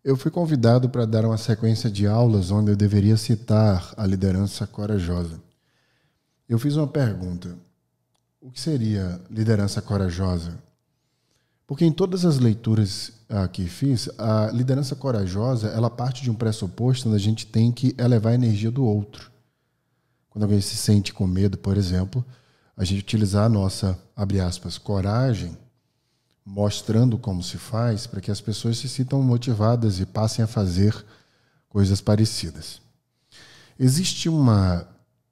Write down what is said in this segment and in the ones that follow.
Eu fui convidado para dar uma sequência de aulas onde eu deveria citar a liderança corajosa. Eu fiz uma pergunta. O que seria liderança corajosa? Porque em todas as leituras que fiz, a liderança corajosa, ela parte de um pressuposto onde a gente tem que elevar a energia do outro. Quando alguém se sente com medo, por exemplo, a gente utilizar a nossa, abre aspas, coragem, mostrando como se faz, para que as pessoas se sintam motivadas e passem a fazer coisas parecidas. Existe uma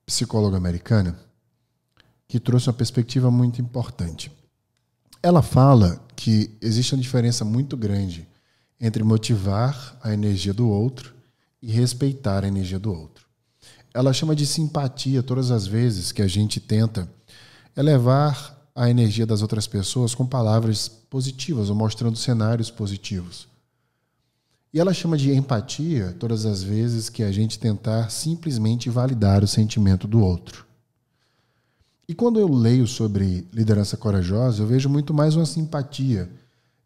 psicóloga americana que trouxe uma perspectiva muito importante. Ela fala que existe uma diferença muito grande entre motivar a energia do outro e respeitar a energia do outro. Ela chama de simpatia todas as vezes que a gente tenta elevar a energia das outras pessoas com palavras positivas ou mostrando cenários positivos. E ela chama de empatia todas as vezes que a gente tentar simplesmente validar o sentimento do outro. E quando eu leio sobre liderança corajosa, eu vejo muito mais uma simpatia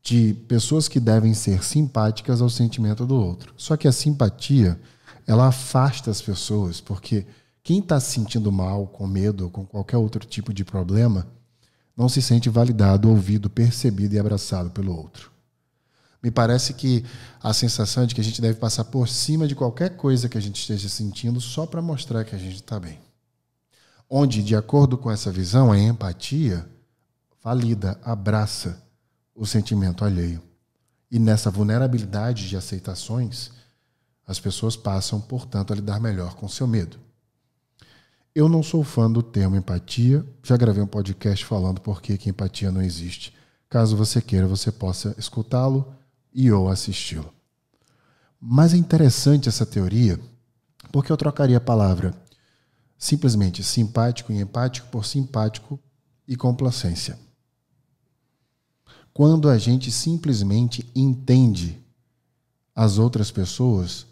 de pessoas que devem ser simpáticas ao sentimento do outro. Só que a simpatia, ela afasta as pessoas, porque quem está se sentindo mal, com medo ou com qualquer outro tipo de problema, não se sente validado, ouvido, percebido e abraçado pelo outro. Me parece que a sensação é de que a gente deve passar por cima de qualquer coisa que a gente esteja sentindo só para mostrar que a gente está bem. Onde, de acordo com essa visão, a empatia valida, abraça o sentimento alheio. E nessa vulnerabilidade de aceitações, as pessoas passam, portanto, a lidar melhor com seu medo. Eu não sou fã do termo empatia, já gravei um podcast falando por que empatia não existe. Caso você queira, você possa escutá-lo e ou assisti-lo. Mas é interessante essa teoria, porque eu trocaria a palavra simplesmente simpático e empático por simpático e complacência. Quando a gente simplesmente entende as outras pessoas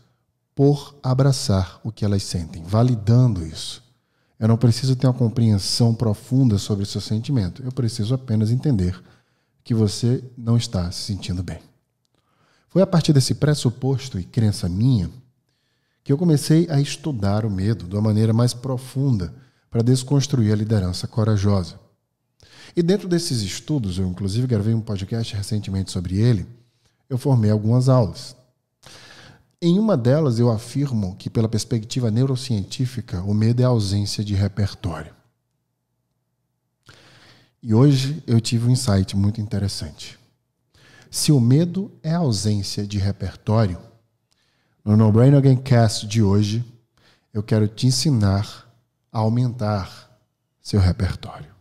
por abraçar o que elas sentem, validando isso. Eu não preciso ter uma compreensão profunda sobre o seu sentimento. Eu preciso apenas entender que você não está se sentindo bem. Foi a partir desse pressuposto e crença minha que eu comecei a estudar o medo de uma maneira mais profunda para desconstruir a liderança corajosa. E dentro desses estudos, eu inclusive gravei um podcast recentemente sobre ele, eu formei algumas aulas. Em uma delas eu afirmo que, pela perspectiva neurocientífica, o medo é a ausência de repertório. E hoje eu tive um insight muito interessante. Se o medo é a ausência de repertório, no No Brain Again Cast de hoje, eu quero te ensinar a aumentar seu repertório.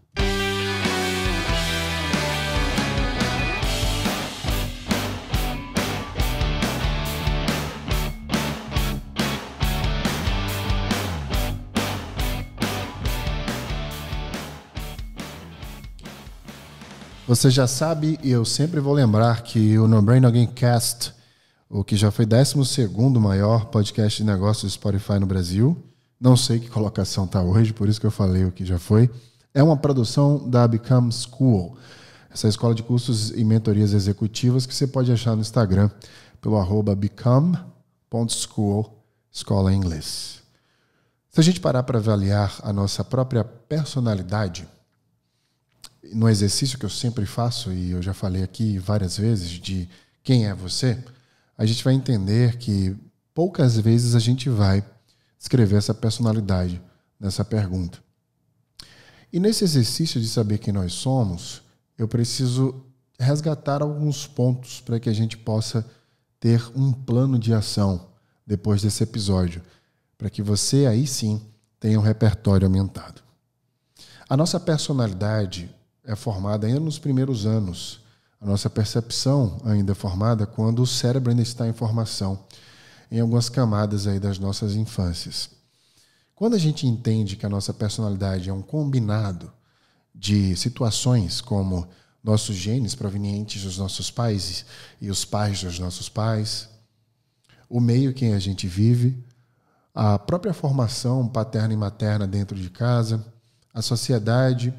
Você já sabe, e eu sempre vou lembrar que o No Brain Again Cast, o que já foi 12º maior podcast de negócios do Spotify no Brasil, não sei que colocação está hoje, por isso que eu falei o que já foi, é uma produção da Become School, essa escola de cursos e mentorias executivas que você pode achar no Instagram pelo @become.school, escola em inglês. Se a gente parar para avaliar a nossa própria personalidade, no exercício que eu sempre faço, e eu já falei aqui várias vezes, de quem é você, a gente vai entender que poucas vezes a gente vai escrever essa personalidade nessa pergunta. E nesse exercício de saber quem nós somos, eu preciso resgatar alguns pontos para que a gente possa ter um plano de ação depois desse episódio, para que você aí sim tenha um repertório aumentado. A nossa personalidade é formada ainda nos primeiros anos. A nossa percepção ainda é formada quando o cérebro ainda está em formação, em algumas camadas aí das nossas infâncias. Quando a gente entende que a nossa personalidade é um combinado de situações como nossos genes provenientes dos nossos pais e os pais dos nossos pais, o meio em que a gente vive, a própria formação paterna e materna dentro de casa, a sociedade.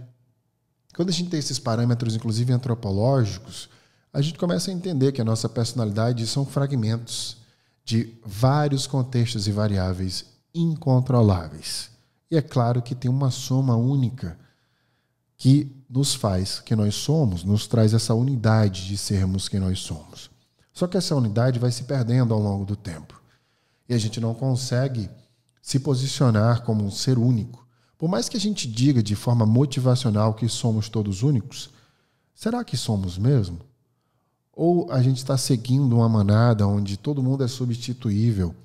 Quando a gente tem esses parâmetros, inclusive antropológicos, a gente começa a entender que a nossa personalidade são fragmentos de vários contextos e variáveis incontroláveis. E é claro que tem uma soma única que nos faz que nós somos, nos traz essa unidade de sermos quem nós somos. Só que essa unidade vai se perdendo ao longo do tempo. E a gente não consegue se posicionar como um ser único. Por mais que a gente diga de forma motivacional que somos todos únicos, será que somos mesmo? Ou a gente está seguindo uma manada onde todo mundo é substituível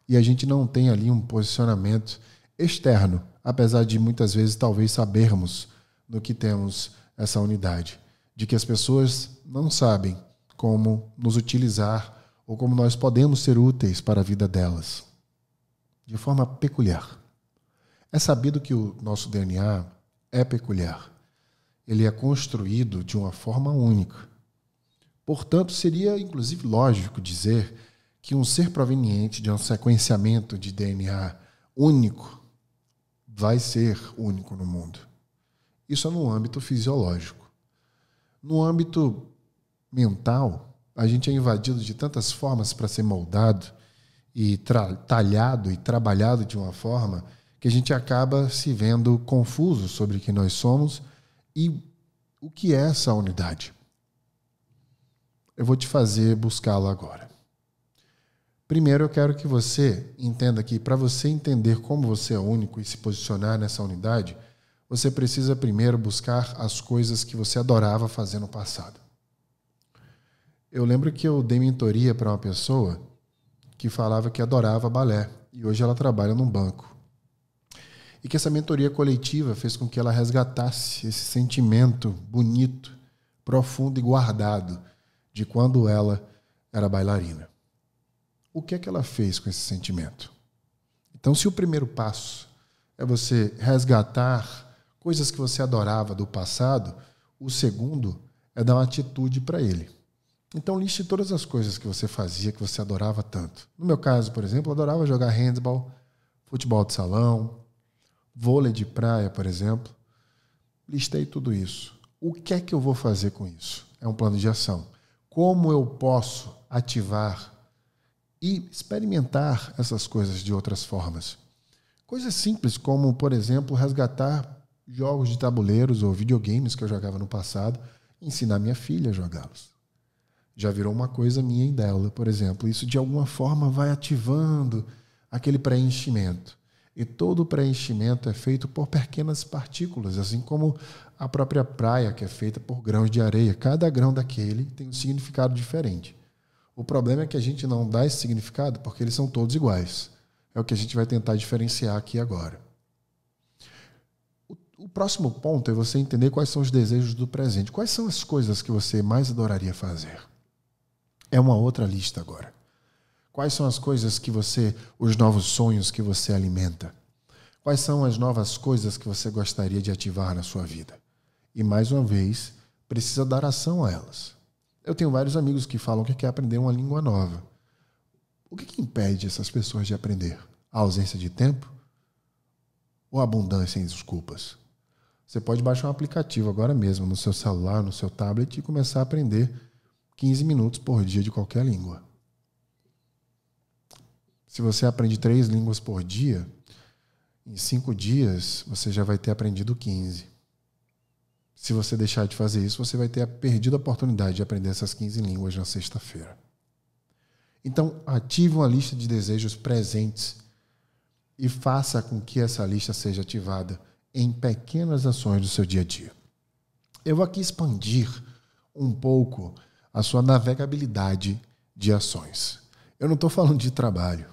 e a gente não tem ali um posicionamento externo, apesar de muitas vezes talvez sabermos no que temos essa unidade, de que as pessoas não sabem como nos utilizar ou como nós podemos ser úteis para a vida delas, de forma peculiar. É sabido que o nosso DNA é peculiar. Ele é construído de uma forma única. Portanto, seria inclusive lógico dizer que um ser proveniente de um sequenciamento de DNA único vai ser único no mundo. Isso é no âmbito fisiológico. No âmbito mental, a gente é invadido de tantas formas para ser moldado e talhado e trabalhado de uma forma que a gente acaba se vendo confuso sobre quem nós somos e o que é essa unidade. Eu vou te fazer buscá-la agora. Primeiro, eu quero que você entenda que para você entender como você é único e se posicionar nessa unidade, você precisa primeiro buscar as coisas que você adorava fazer no passado. Eu lembro que eu dei mentoria para uma pessoa que falava que adorava balé e hoje ela trabalha num banco. E que essa mentoria coletiva fez com que ela resgatasse esse sentimento bonito, profundo e guardado de quando ela era bailarina. O que é que ela fez com esse sentimento? Então, se o primeiro passo é você resgatar coisas que você adorava do passado, o segundo é dar uma atitude para ele. Então, liste todas as coisas que você fazia, que você adorava tanto. No meu caso, por exemplo, eu adorava jogar handball, futebol de salão, vôlei de praia, por exemplo. Listei tudo isso. O que é que eu vou fazer com isso? É um plano de ação. Como eu posso ativar e experimentar essas coisas de outras formas? Coisas simples como, por exemplo, resgatar jogos de tabuleiros ou videogames que eu jogava no passado e ensinar minha filha a jogá-los. Já virou uma coisa minha e dela, por exemplo. Isso, de alguma forma, vai ativando aquele preenchimento. E todo o preenchimento é feito por pequenas partículas, assim como a própria praia, que é feita por grãos de areia. Cada grão daquele tem um significado diferente. O problema é que a gente não dá esse significado porque eles são todos iguais. É o que a gente vai tentar diferenciar aqui agora. O próximo ponto é você entender quais são os desejos do presente. Quais são as coisas que você mais adoraria fazer? É uma outra lista agora. Quais são as coisas que os novos sonhos que você alimenta? Quais são as novas coisas que você gostaria de ativar na sua vida? E, mais uma vez, precisa dar ação a elas. Eu tenho vários amigos que falam que quer aprender uma língua nova. O que impede essas pessoas de aprender? A ausência de tempo? Ou a abundância em desculpas? Você pode baixar um aplicativo agora mesmo no seu celular, no seu tablet e começar a aprender 15 minutos por dia de qualquer língua. Se você aprende 3 línguas por dia, em 5 dias você já vai ter aprendido 15. Se você deixar de fazer isso, você vai ter perdido a oportunidade de aprender essas 15 línguas na sexta-feira. Então, ative uma lista de desejos presentes e faça com que essa lista seja ativada em pequenas ações do seu dia a dia. Eu vou aqui expandir um pouco a sua navegabilidade de ações. Eu não estou falando de trabalho.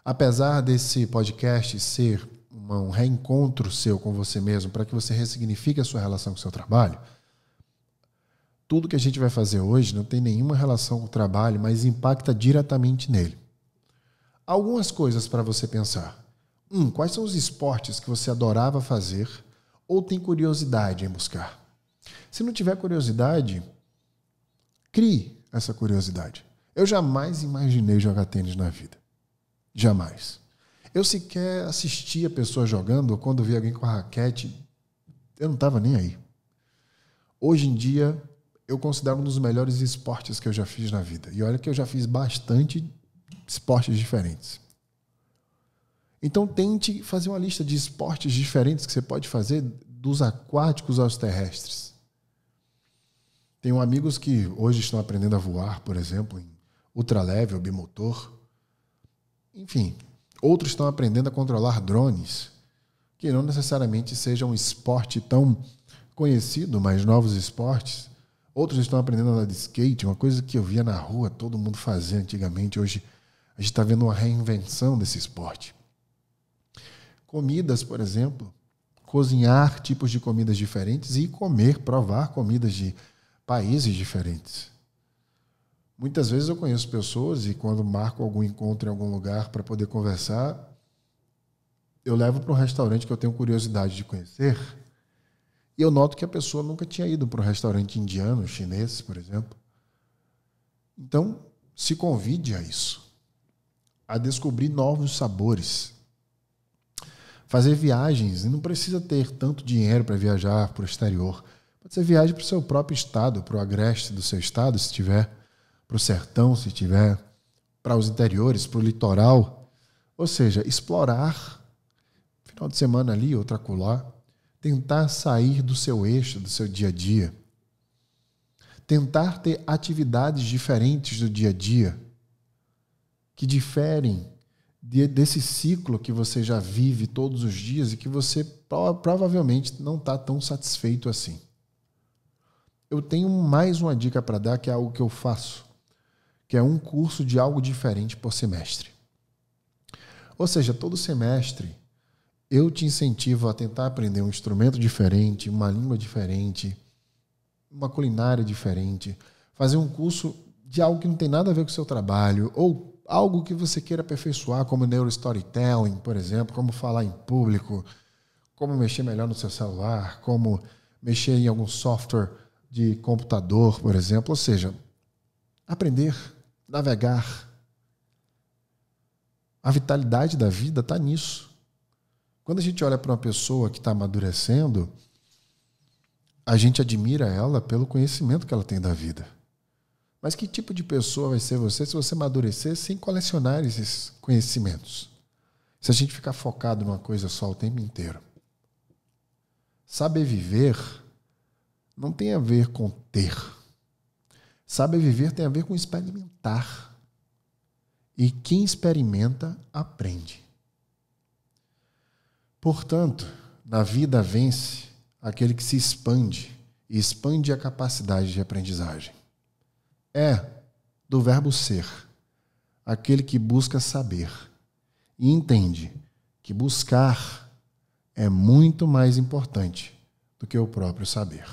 Apesar desse podcast ser um reencontro seu com você mesmo, para que você ressignifique a sua relação com o seu trabalho, tudo que a gente vai fazer hoje não tem nenhuma relação com o trabalho, mas impacta diretamente nele. Algumas coisas para você pensar. Quais são os esportes que você adorava fazer ou tem curiosidade em buscar? Se não tiver curiosidade, crie essa curiosidade. Eu jamais imaginei jogar tênis na vida. Jamais. Eu sequer assistia pessoas jogando, ou quando via alguém com a raquete, eu não estava nem aí. Hoje em dia, eu considero um dos melhores esportes que eu já fiz na vida. E olha que eu já fiz bastante esportes diferentes. Então tente fazer uma lista de esportes diferentes que você pode fazer, dos aquáticos aos terrestres. Tenho amigos que hoje estão aprendendo a voar, por exemplo, em ultraleve, bimotor. Enfim, outros estão aprendendo a controlar drones, que não necessariamente seja um esporte tão conhecido, mas novos esportes. Outros estão aprendendo a andar de skate, uma coisa que eu via na rua todo mundo fazer antigamente. Hoje a gente está vendo uma reinvenção desse esporte. Comidas, por exemplo, cozinhar tipos de comidas diferentes e comer, provar comidas de países diferentes. Muitas vezes eu conheço pessoas e quando marco algum encontro em algum lugar para poder conversar, eu levo para um restaurante que eu tenho curiosidade de conhecer e eu noto que a pessoa nunca tinha ido para um restaurante indiano, chinês, por exemplo. Então, se convide a isso, a descobrir novos sabores. Fazer viagens, e não precisa ter tanto dinheiro para viajar para o exterior. Pode ser viagem para o seu próprio estado, para o agreste do seu estado, se tiver, para o sertão, se tiver, para os interiores, para o litoral. Ou seja, explorar, final de semana ali, outra acolá, tentar sair do seu eixo, do seu dia a dia. Tentar ter atividades diferentes do dia a dia, que diferem desse ciclo que você já vive todos os dias e que você provavelmente não está tão satisfeito assim. Eu tenho mais uma dica para dar, que é algo que eu faço, que é um curso de algo diferente por semestre. Ou seja, todo semestre eu te incentivo a tentar aprender um instrumento diferente, uma língua diferente, uma culinária diferente, fazer um curso de algo que não tem nada a ver com o seu trabalho, ou algo que você queira aperfeiçoar, como neurostorytelling, por exemplo, como falar em público, como mexer melhor no seu celular, como mexer em algum software de computador, por exemplo. Ou seja, aprender, navegar. A vitalidade da vida está nisso. Quando a gente olha para uma pessoa que está amadurecendo, a gente admira ela pelo conhecimento que ela tem da vida. Mas que tipo de pessoa vai ser você se você amadurecer sem colecionar esses conhecimentos? Se a gente ficar focado numa coisa só o tempo inteiro. Saber viver não tem a ver com ter. Saber viver tem a ver com experimentar. E quem experimenta, aprende. Portanto, na vida vence aquele que se expande e expande a capacidade de aprendizagem. É do verbo ser, aquele que busca saber e entende que buscar é muito mais importante do que o próprio saber.